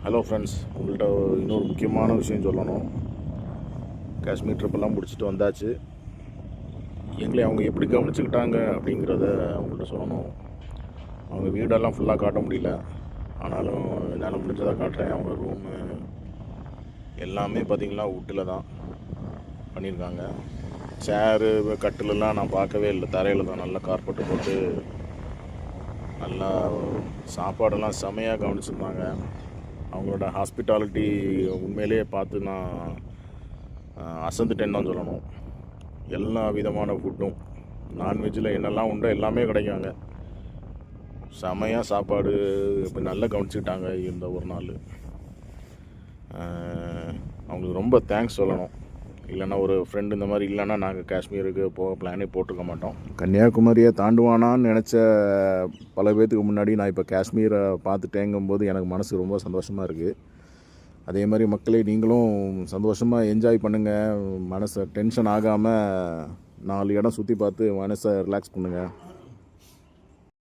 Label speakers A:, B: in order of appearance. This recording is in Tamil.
A: ஹலோ ஃப்ரெண்ட்ஸ், உங்கள்கிட்ட இன்னொரு முக்கியமான விஷயம் சொல்லணும். காஷ்மீர் ட்ரிப்பெல்லாம் முடிச்சுட்டு வந்தாச்சு. எங்களை அவங்க எப்படி கவனிச்சுக்கிட்டாங்க அப்படிங்கிறத அவங்கள்ட்ட சொல்லணும். அவங்க வீடெல்லாம் ஃபுல்லாக காட்ட முடியல, ஆனாலும் என்னால் முடிஞ்சதாக காட்டுறேன். அவங்க ரூமு எல்லாமே பார்த்திங்கன்னா வுட்டில் தான் பண்ணியிருக்காங்க. சேரு கட்டிலெல்லாம் நான் பார்க்கவே இல்லை, தரையில் தான் நல்லா கார்பெட்டு போட்டு நல்லா சாப்பாடெல்லாம் செமையாக கவனிச்சிருந்தாங்க. அவங்களோட ஹாஸ்பிட்டாலிட்டி உண்மையிலே பார்த்து நான் அசந்துட்டேன்னு தான் சொல்லணும். எல்லா விதமான ஃபுட்டும், நான்வெஜ்ஜில் என்னெல்லாம் உண்டோ எல்லாமே கிடைக்காங்க. செமையாக சாப்பாடு இப்போ நல்லா கவனிச்சுக்கிட்டாங்க. இந்த ஒரு நாள் அவங்களுக்கு ரொம்ப தேங்க்ஸ் சொல்லணும். இல்லைன்னா ஒரு ஃப்ரெண்டு இந்த மாதிரி இல்லைன்னா நாங்கள் காஷ்மீருக்கு போக பிளானே போட்டிருக்க மாட்டோம். கன்னியாகுமரியை தாண்டுவானான்னு நினச்ச பல பேர்த்துக்கு முன்னாடி நான் இப்போ காஷ்மீரை பார்த்துட்டேங்கும்போது எனக்கு மனசு ரொம்ப சந்தோஷமாக இருக்குது. அதே மாதிரி மக்களே, நீங்களும் சந்தோஷமாக என்ஜாய் பண்ணுங்கள். மனசை டென்ஷன் ஆகாமல் 4 இடம் சுற்றி பார்த்து மனசை ரிலாக்ஸ் பண்ணுங்கள்.